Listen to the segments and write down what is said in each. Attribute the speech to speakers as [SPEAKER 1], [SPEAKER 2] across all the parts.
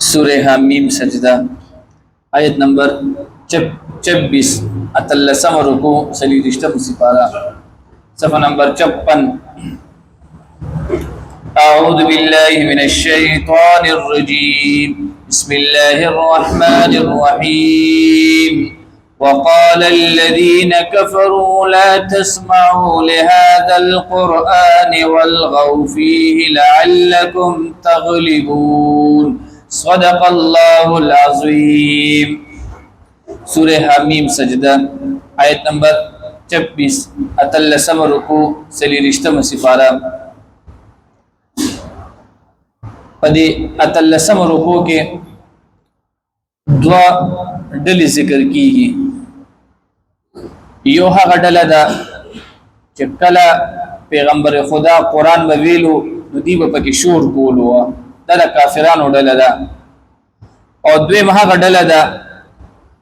[SPEAKER 1] سورہ حمیم سجدہ آیت نمبر 26 اتلسم رکو سلیدشتم سپارہ صفحہ نمبر 56 أعوذ بالله من الشيطان الرجيم بسم الله الرحمن الرحيم وقال الذين كفروا لا تسمعوا لهذا القرآن والغوا فيه لعلكم تغلبون صدق الله العظيم سورہ حمیم سجدہ آیت نمبر 26 اتلسم رکو سلیدشتم سپارہ پدې اتلسم رکوع کې دوا ډلې ذکر کیږي. یو هغه ډله ده چې کله پیغمبر خدا قرآن به ویلو نو دوی به پکې شور کولو، دا د کافرانو ډله ده. او دویم هغه ډله ده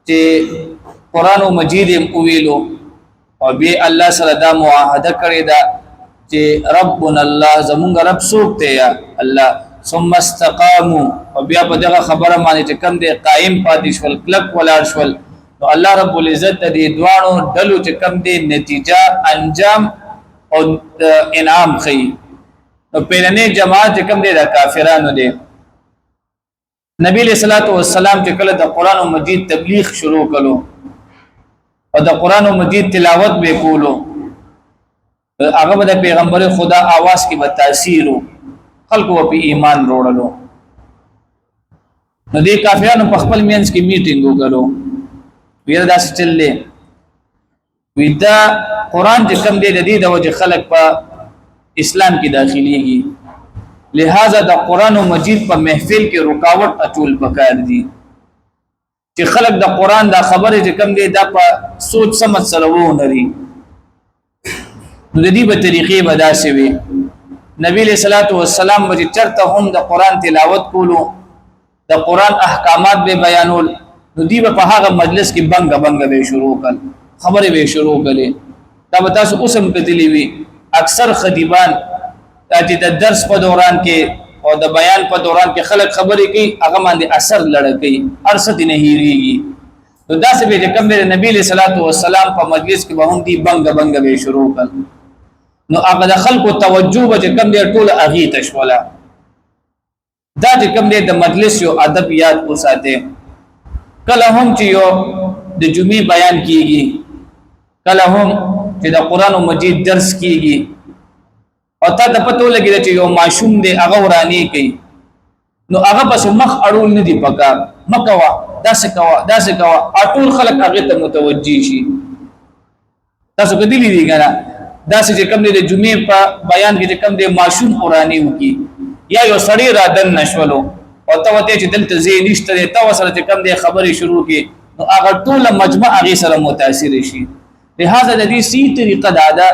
[SPEAKER 1] چې قرآن مجید یې ویلو او بیا الله سره دا معاهده کړې ده چې ربنا الله، زمونږ رب څوک دی یا الله، ثم استقاموا او بیا په دغه خبره باندې چې کوم دی قائم پاتې شول، کلک ولاړ شول، نو الله رب العزت د دې دواړو ډلو چې کوم دی نتیجه انجام او انعام خي. نو پیرنې جماعت چې کوم دی د کافرانو دی. نبی علیہ الصلوۃ والسلام چې کله د قرآن مجید تبلیغ شروع کړو او د قرآن مجید تلاوت به کولو، هغه د پیغمبر خدا आवाज کې به تاثیر خلکو په ایمان وروړلو. نو دې کافرانو په خپل مینس کې میټینګ وکړو، ویل دا څه چلې ودا قرآن چې کوم دی د دې د وجه خلک په اسلام کې داخليږي، لہذا د قرآن مجید په محفل کې رکاوټ اچول پکار دي چې خلک د قرآن دا خبره چې کوم دی دا په سوچ سمجھ سره ونري. نو د دې په طریقې بداسي وي. نبی علیہ الصلوۃ والسلام به چرته هم د قرآن تلاوت کولو، د قرآن احکامات به بیانول، نو دی په هغه مجلس کې بنګ به شروع کړ، خبرې به شروع کړي. دا به تاسو اوسم کتلی وي اکثر خطیبان چې د درس په دوران کې او د بیان په دوران کې خلک خبرې کوي، هغه باندې اثر لړ کوي، ارصد نه هېریږي. نو دا څه به کوم د نبی علیہ الصلوۃ والسلام په مجلس کې به هم دی بنګ به شروع کړ. نو هغه د خلکو توجه به کم دی ټول اغي تشولا. دا چې کم دی د مجلس یو ادب یاد وساته. کله هم چې یو د جمعې بیان کیږي، کله هم چې د قرآن مجید درس کیږي، او تا ته پته ولګي چې یو معشوم دی هغه ورانی کوي، نو هغه پس مخ اړول نه دی پکار، مکوا داسې کوا ټول خلک هغه ته متوجي شي. تاسو کدی دي کنه دا چې کوم دی د جمعې په بیان کې کوم دی معشوم قرآنی وکي یا یو سړی را دن نشولو او ته وته چې دلته زی نشته ته وسره چې کوم دی خبرې شروع کی، نو هغه ټول مجمع هغه سره متاثر شي. لہذا د دې سی طریقه دا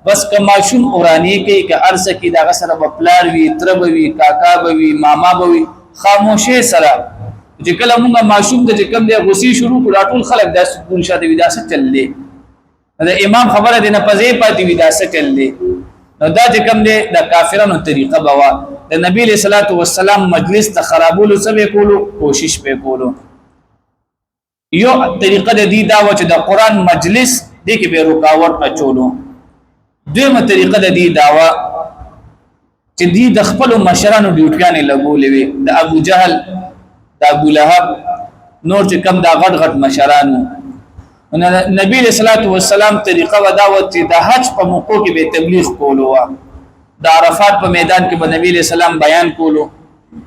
[SPEAKER 1] بس که معشوم قرآنی کوي که ارسه کی دا سره بپلار وی، ترب وی، کاکا وی، ماما وی، خاموشه سره چې کله موږ معشوم د کوم دی غسی شروع کړه ټول خلک داس ګون شاته وی داسه چللې. دا امام خبره دینه پځې پاتې وی دا سټل دی. نو دا چې کوم دی د کافرانو طریقه بوا د نبی علیہ الصلوۃ والسلام مجلس ته خرابولو سبه کولو کوشش په کولو. یو طریقه د دې دا و چې د قرآن مجلس دې کې به رکاوټ اچولو. دویمه طریقه د دې دا و چې دې د خپل مشرانو ډیوټیانې لګولې وي، د ابو جهل، د ابو لهب، نور چې کوم دا غټ مشرانو. نبی علیہ الصلوۃ والسلام طریقه وداوت د حج په موقع کې به تبلیغ کولو، د عرفات په میدان کې به نبی علیہ السلام بیان کولو،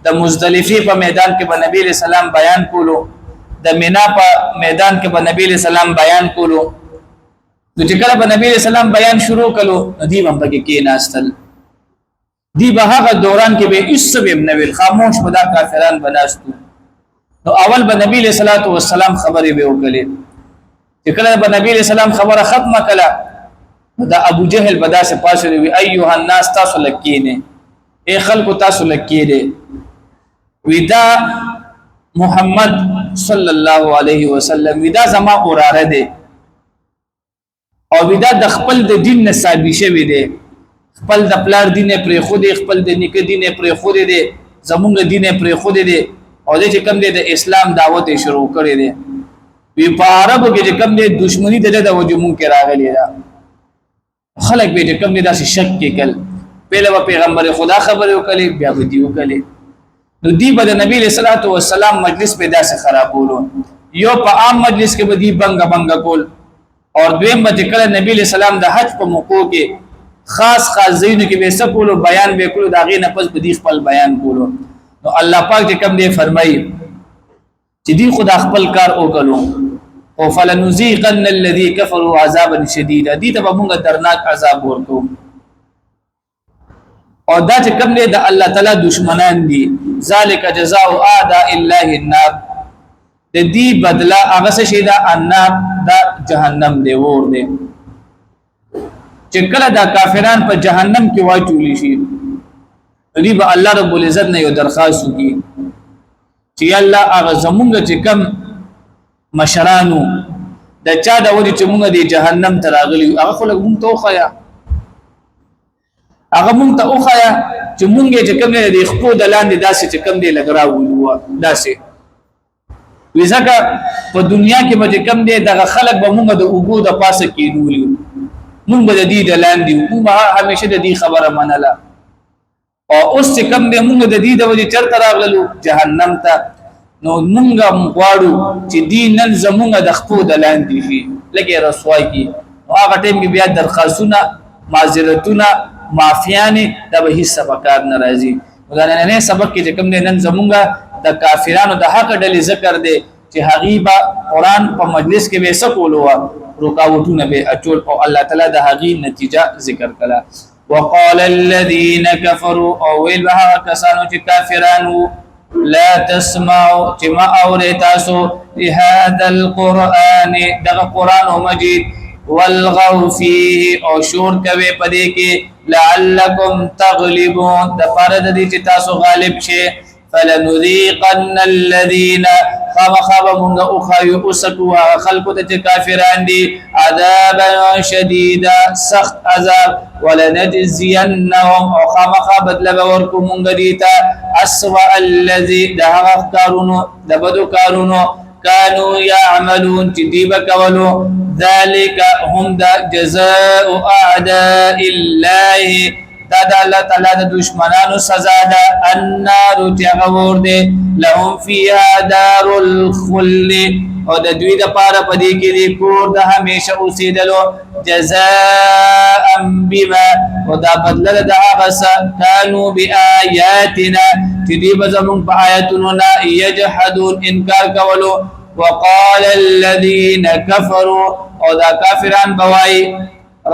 [SPEAKER 1] د مزدلفه په میدان کې به نبی علیہ السلام بیان کولو، د مینا په میدان کې به نبی علیہ السلام بیان کولو. نو چې کله به نبی علیہ السلام بیان شروع کړو دی هم پکې کې ناستل، دی به هغه دوران کې به اس سبب نویل خاموش بدا کافران بناستو. نو اول به نبی علیہ الصلوۃ والسلام خبرې به وکړي، کله به نبی علیہ السلام خبره ختمه کړه دا ابو جهل بدا سے پاسه وی ایها الناس تاسو لکینه، اے خلق تاسو لکینه، ودا محمد صلی الله علیه وسلم ودا زما اوراره دی او ودا د خپل د دین نسابی شوی دی، خپل د پلار دین پر خو دی، خپل د نیک دین پر خو دی، زمونږ دین پر خو دی، او دې چې کوم دې د اسلام دعوت شروع کړی دی وی په عربو کې چې کوم دې دشمنی د وجمون کې راغلی دا خلک به چې کوم دې داسې شک کې کل پهله پیغمبر خدا خبر وکړي بیا به دی وکړي نو دی به د نبی صلی الله علیه وسلم مجلس په داسې خرابولو یو په عام مجلس کې به دی بنګ کول اور دویم به کله نبی صلی الله علیه وسلم د حج په موقع کې خاص زینو کې به سکولو بیان به کولو دا غي نه پس به دی خپل بیان کولو نو الله پاک دې کوم دې فرمایي چې دی خدا خپل کار وکړو او فلنذيقن الذي كفروا عذابا شديدا دي ته موږ درناک عذاب ورکو او دا چې کوم دې د الله تعالی دشمنان دي ذالک جزاء اعداء الله النار د دې بدلا هغه څه شي دا النار دا جهنم دی ور دی چې کله دا کافران په جهنم کې واچول شي دې به الله رب العزت نه یو درخواست وکړي چې الله هغه زمونږ چې کوم مشرانو د چا د وجه چې مونږ د جهنم ته راغلي هغه خلک مونږ ته وخایا هغه مونږ ته وخایا چې مونږ چې کوم د خپل د لاندې داسې چې کوم دی لګراوو داسې وځکه په دنیا کې به کوم دی دغه خلک به مونږ د اوګو د پاسه کېدول مونږ به د دې د لاندې مونږ همیشه د دې خبره منله او اوس چې کوم دی مونږ د دې د وجه چرته راغلو جهنم ته نو مونږ غواړو چې دین نن زمونږ د خپل د لاندې شي لکه رسوای کی هغه ټیم کې بیا درخواستونه معذرتونه معافیانه د به هیڅ سبقات ناراضي وداننه سبق کې کوم نن زمونږ د کافرانو د حق ډلې ذکر دی چې حقیقه قران په مجلس کې به سکولو رکاوټونه به اچول او الله تعالی د حقیقي نتیجه ذکر کړه وقال الذين كفروا او ويلها كسانو چې کافرانو لا تسمعوا جما اورتاسو لهذا القران دغه قران مجید والغوا فيه او شور کوي پدې کې لعلكم تغلبون د فرض دي چې تاسو غالب شئ فلنذيقن الذين خاب من اخيو اسكوا خلقوا كافرون دي عذابا شديدا سخت عذاب ولنجزينهم خاب بدل وركم من غديتا اسوا الذي دهغ كارونو دبدو كارونو كانوا يعملون تديبك ولو ذلك هم دا جزاء اعداء الله دا د الله تعالی د دشمنانو سزا ده النار تغور ده لهم فيها دار الخلد او د دوی د پاره پدې کې دی کور د همیشه اوسېدلو جزاء بما ودا بدل د هغه كانوا بآياتنا چې دی بزمون په آیاتونو نه یجحدون انکار کولو وقال الذين كفروا او دا کافران بوای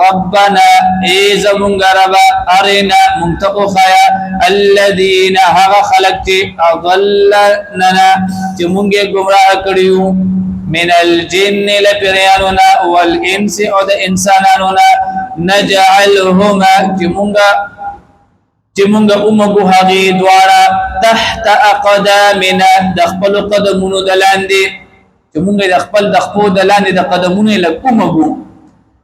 [SPEAKER 1] ربنا ایزمون غربا ارنا منتقو خیا الذين هغه خلقت اضلنا چې مونږه گمراه کړیو من الجن لپریانونا والانس او د انسانانونا نجعلهما چې مونږه اومغو هغه دواړه تحت اقدامنا د خپل قدمونو دلاندې چې مونږه د خپل دلاندې د قدمونو لکومغو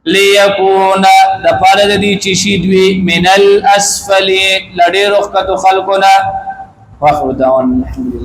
[SPEAKER 1] ليكون د پاره د دې چې شي دوی من الاسفل لډې روخته خلقنا واخر دعوانا الحمد لله